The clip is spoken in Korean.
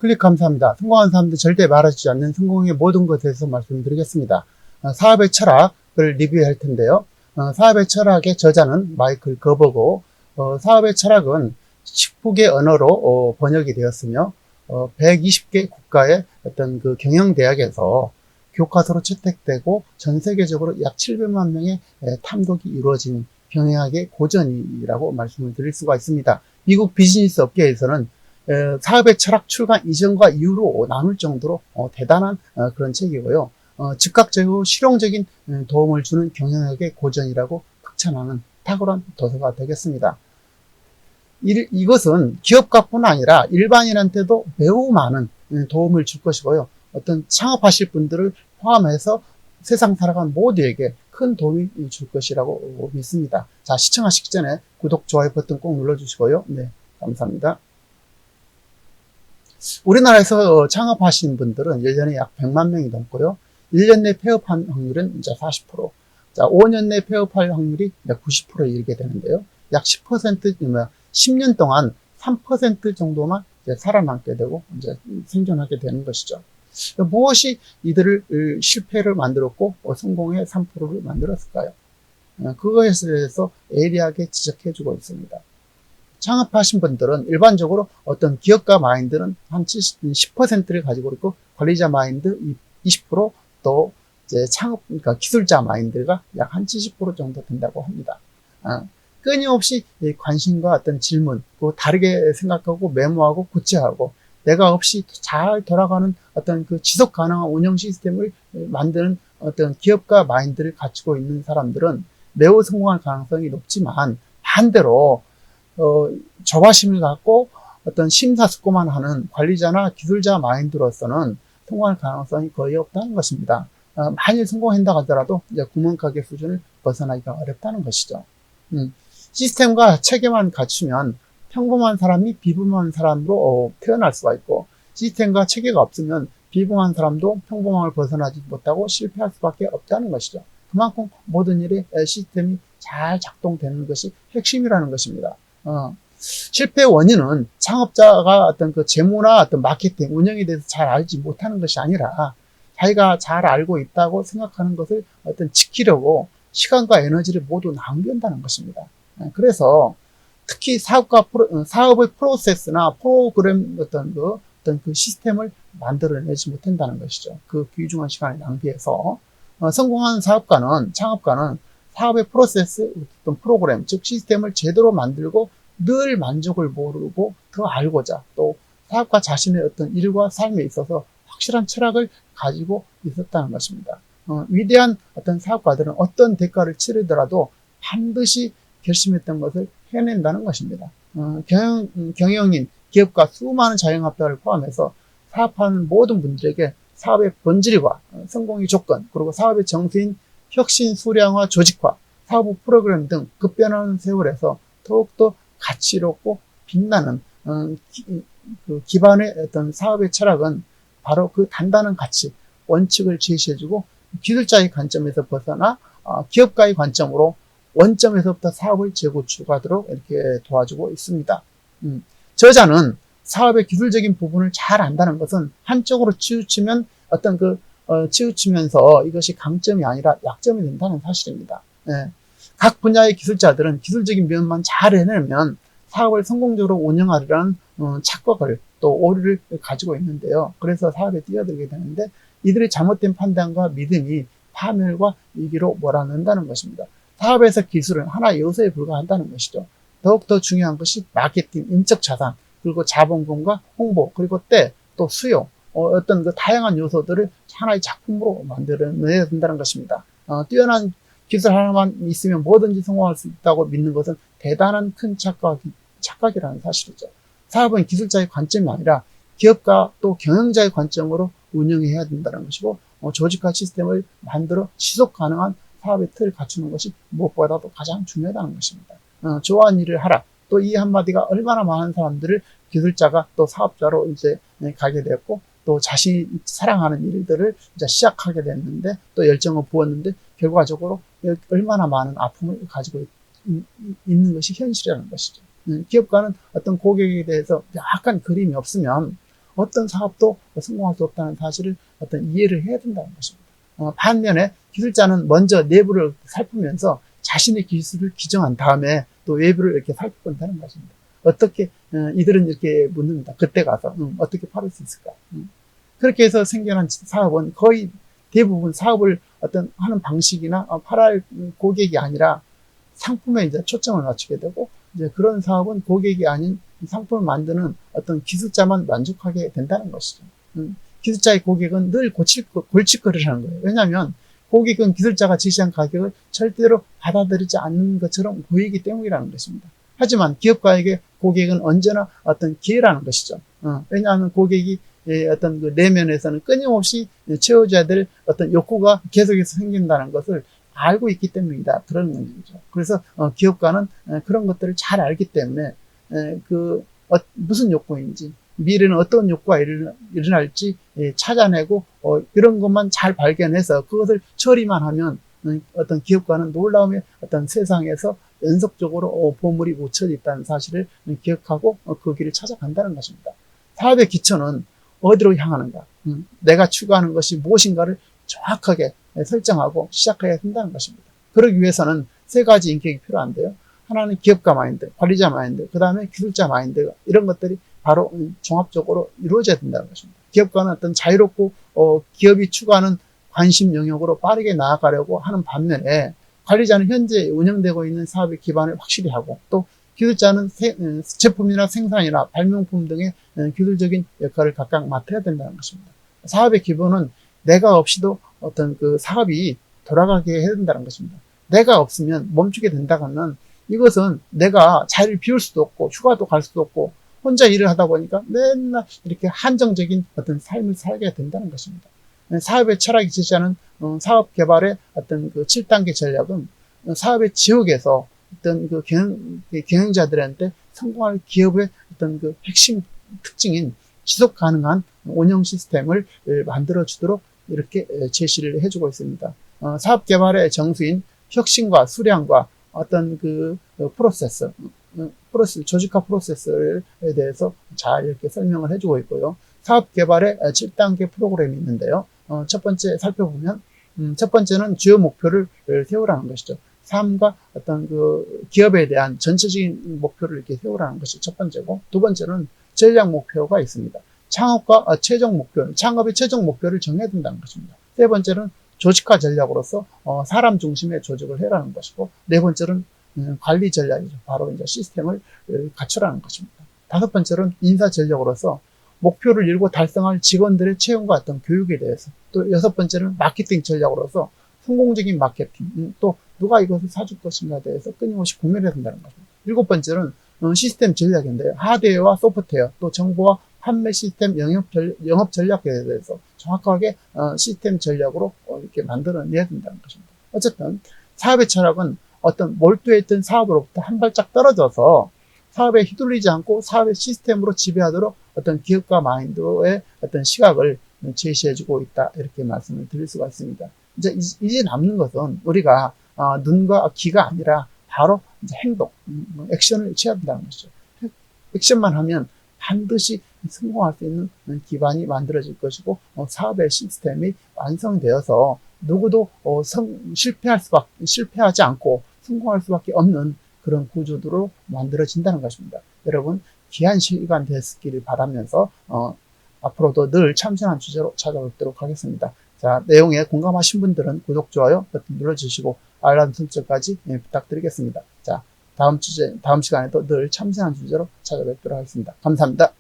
클릭 감사합니다. 성공한 사람들 절대 말하지 않는 성공의 모든 것에 대해서 말씀드리겠습니다. 사업의 철학을 리뷰할 텐데요. 사업의 철학의 저자는 마이클 거버고, 사업의 철학은 19개 언어로 번역이 되었으며 120개 국가의 어떤 그 경영대학에서 교과서로 채택되고 전 세계적으로 약 700만 명의 탐독이 이루어진 경영학의 고전이라고 말씀을 드릴 수가 있습니다. 미국 비즈니스 업계에서는 사업의 철학 출간 이전과 이후로 나눌 정도로 대단한 그런 책이고요. 즉각적이고 실용적인 도움을 주는 경영학의 고전이라고 극찬하는 탁월한 도서가 되겠습니다. 이것은 기업가뿐 아니라 일반인한테도 매우 많은 도움을 줄 것이고요. 어떤 창업하실 분들을 포함해서 세상 살아가는 모두에게 큰 도움이 줄 것이라고 믿습니다. 자, 시청하시기 전에 구독, 좋아요 버튼 꼭 눌러주시고요. 네, 감사합니다. 우리나라에서 창업하시는 분들은 1년에 약 100만 명이 넘고요. 1년 내 폐업한 확률은 이제 40%. 자, 5년 내 폐업할 확률이 약 90%에 이르게 되는데요. 약 10%면 10년 동안 3% 정도만 이제 살아남게 되고 이제 생존하게 되는 것이죠. 무엇이 이들을 실패를 만들었고 성공의 3%를 만들었을까요? 그거에 대해서 예리하게 지적해주고 있습니다. 창업하신 분들은 일반적으로 어떤 기업가 마인드는 한 10%를 가지고 있고 관리자 마인드 20%, 또 이제 그러니까 기술자 마인드가 약 한 70% 정도 된다고 합니다. 끊임없이 관심과 어떤 질문, 다르게 생각하고 메모하고 구체하고 내가 없이 잘 돌아가는 어떤 그 지속 가능한 운영 시스템을 만드는 어떤 기업가 마인드를 갖추고 있는 사람들은 매우 성공할 가능성이 높지만, 반대로 조바심을 갖고 어떤 심사숙고만 하는 관리자나 기술자 마인드로서는 성공할 가능성이 거의 없다는 것입니다. 만일 성공한다 하더라도 이제 구멍가게 수준을 벗어나기가 어렵다는 것이죠. 시스템과 체계만 갖추면 평범한 사람이 비범한 사람으로 태어날 수가 있고, 시스템과 체계가 없으면 비범한 사람도 평범함을 벗어나지 못하고 실패할 수밖에 없다는 것이죠. 그만큼 모든 일에 시스템이 잘 작동되는 것이 핵심이라는 것입니다. 실패의 원인은 창업자가 어떤 그 재무나 어떤 마케팅, 운영에 대해서 잘 알지 못하는 것이 아니라 자기가 잘 알고 있다고 생각하는 것을 어떤 지키려고 시간과 에너지를 모두 낭비한다는 것입니다. 그래서 특히 사업의 프로세스나 프로그램 어떤 그 시스템을 만들어내지 못한다는 것이죠. 그 귀중한 시간을 낭비해서 성공한 창업가는 사업의 프로세스, 어떤 프로그램, 즉 시스템을 제대로 만들고 늘 만족을 모르고 더 알고자, 또 사업가 자신의 어떤 일과 삶에 있어서 확실한 철학을 가지고 있었다는 것입니다. 위대한 어떤 사업가들은 어떤 대가를 치르더라도 반드시 결심했던 것을 해낸다는 것입니다. 경영인, 기업가, 수많은 자영업자를 포함해서 사업하는 모든 분들에게 사업의 본질과 성공의 조건, 그리고 사업의 정수인 혁신, 수량화, 조직화, 사업 프로그램 등 급변하는 세월에서 더욱더 가치롭고 빛나는 그 기반의 어떤 사업의 철학은 바로 그 단단한 가치, 원칙을 제시해주고, 기술자의 관점에서 벗어나 기업가의 관점으로 원점에서부터 사업을 재구축하도록 이렇게 도와주고 있습니다. 저자는 사업의 기술적인 부분을 잘 안다는 것은 한쪽으로 치우치면 치우치면서 이것이 강점이 아니라 약점이 된다는 사실입니다. 각 분야의 기술자들은 기술적인 면만 잘 해내면 사업을 성공적으로 운영하려는 착각을, 또 오류를 가지고 있는데요. 그래서 사업에 뛰어들게 되는데, 이들의 잘못된 판단과 믿음이 파멸과 위기로 몰아넣는다는 것입니다. 사업에서 기술은 하나의 요소에 불과한다는 것이죠. 더욱더 중요한 것이 마케팅, 인적 자산, 그리고 자본금과 홍보, 그리고 때, 또 수요, 어떤 그 다양한 요소들을 하나의 작품으로 만들어내야 된다는 것입니다. 뛰어난 기술 하나만 있으면 뭐든지 성공할 수 있다고 믿는 것은 대단한 큰 착각이라는 사실이죠. 사업은 기술자의 관점이 아니라 기업가 또 경영자의 관점으로 운영해야 된다는 것이고, 조직화 시스템을 만들어 지속 가능한 사업의 틀을 갖추는 것이 무엇보다도 가장 중요하다는 것입니다. 좋아하는 일을 하라. 또 이 한마디가 얼마나 많은 사람들을 기술자가 또 사업자로 이제 가게 되었고, 또 자신이 사랑하는 일들을 이제 시작하게 됐는데, 또 열정을 부었는데, 결과적으로 얼마나 많은 아픔을 가지고 있는 것이 현실이라는 것이죠. 기업가는 어떤 고객에 대해서 약간 그림이 없으면 어떤 사업도 성공할 수 없다는 사실을 어떤 이해를 해야 된다는 것입니다. 반면에 기술자는 먼저 내부를 살피면서 자신의 기술을 기정한 다음에 또 외부를 이렇게 살펴본다는 것입니다. 어떻게 이들은 이렇게 묻는다. 그때 가서 어떻게 팔을 수 있을까? 그렇게 해서 생겨난 사업은 거의 대부분 사업을 어떤 하는 방식이나 팔할 고객이 아니라 상품에 이제 초점을 맞추게 되고, 이제 그런 사업은 고객이 아닌 상품을 만드는 어떤 기술자만 만족하게 된다는 것이죠. 기술자의 고객은 늘 골칫거리를 하는 거예요. 왜냐하면 고객은 기술자가 제시한 가격을 절대로 받아들이지 않는 것처럼 보이기 때문이라는 것입니다. 하지만 기업가에게 고객은 언제나 어떤 기회라는 것이죠. 왜냐하면 고객이 어떤 그 내면에서는 끊임없이 채워줘야 될 어떤 욕구가 계속해서 생긴다는 것을 알고 있기 때문이다. 그런 문제죠. 그래서 기업가는 그런 것들을 잘 알기 때문에 무슨 욕구인지, 미래는 어떤 욕구가 일어날지 찾아내고 이런 것만 잘 발견해서 그것을 처리만 하면 어떤 기업가는 놀라움의 어떤 세상에서 연속적으로 보물이 묻혀 있다는 사실을 기억하고 그 길을 찾아간다는 것입니다. 사업의 기초는 어디로 향하는가, 내가 추구하는 것이 무엇인가를 정확하게 설정하고 시작해야 한다는 것입니다. 그러기 위해서는 세 가지 인격이 필요한데요. 하나는 기업가 마인드, 관리자 마인드, 그 다음에 기술자 마인드, 이런 것들이 바로 종합적으로 이루어져야 된다는 것입니다. 기업가는 어떤 자유롭고 기업이 추구하는 관심 영역으로 빠르게 나아가려고 하는 반면에, 관리자는 현재 운영되고 있는 사업의 기반을 확실히 하고, 또 기술자는 제품이나 생산이나 발명품 등의 기술적인 역할을 각각 맡아야 된다는 것입니다. 사업의 기본은 내가 없이도 어떤 그 사업이 돌아가게 해야 된다는 것입니다. 내가 없으면 멈추게 된다면 이것은 내가 자리를 비울 수도 없고 휴가도 갈 수도 없고 혼자 일을 하다 보니까 맨날 이렇게 한정적인 어떤 삶을 살게 된다는 것입니다. 사업의 철학이 제시하는 사업 개발의 어떤 그 7단계 전략은 사업의 지역에서 어떤 그 경영자들한테 성공할 기업의 어떤 그 핵심 특징인 지속 가능한 운영 시스템을 만들어 주도록 이렇게 제시를 해주고 있습니다. 사업 개발의 정수인 혁신과 수량과 어떤 그 프로세스, 조직화 프로세스에 대해서 잘 이렇게 설명을 해주고 있고요. 사업 개발의 7단계 프로그램이 있는데요. 첫 번째 살펴보면, 첫 번째는 주요 목표를 세우라는 것이죠. 삶과 어떤 그 기업에 대한 전체적인 목표를 이렇게 세우라는 것이 첫 번째고, 두 번째는 전략 목표가 있습니다. 창업과 창업의 최종 목표를 정해야 된다는 것입니다. 세 번째는 조직화 전략으로서 사람 중심의 조직을 해라는 것이고, 네 번째는 관리 전략이죠. 바로 이제 시스템을 갖추라는 것입니다. 다섯 번째는 인사 전략으로서 목표를 이루고 달성할 직원들의 채용과 어떤 교육에 대해서, 또 여섯 번째는 마케팅 전략으로서 성공적인 마케팅, 또 누가 이것을 사줄 것인가에 대해서 끊임없이 고민해야 된다는 것입니다. 일곱 번째는 시스템 전략인데요. 하드웨어와 소프트웨어, 또 정보와 판매 시스템 영업 전략에 대해서 정확하게 시스템 전략으로 이렇게 만들어내야 된다는 것입니다. 어쨌든 사업의 철학은 어떤 몰두해 있던 사업으로부터 한 발짝 떨어져서 사업에 휘둘리지 않고 사업의 시스템으로 지배하도록 어떤 기업가 마인드의 어떤 시각을 제시해주고 있다, 이렇게 말씀을 드릴 수가 있습니다. 이제 남는 것은 우리가 눈과 귀가 아니라 바로 이제 행동, 액션을 취해야 된다는 것이죠. 액션만 하면 반드시 성공할 수 있는 기반이 만들어질 것이고, 사업의 시스템이 완성되어서 누구도 실패하지 않고 성공할 수밖에 없는 그런 구조로 만들어진다는 것입니다. 여러분, 귀한 시간 됐기를 바라면서 앞으로도 늘 참신한 주제로 찾아뵙도록 하겠습니다. 자, 내용에 공감하신 분들은 구독, 좋아요 버튼 눌러주시고 알람 설정까지 부탁드리겠습니다. 자, 다음 시간에도 늘 참신한 주제로 찾아뵙도록 하겠습니다. 감사합니다.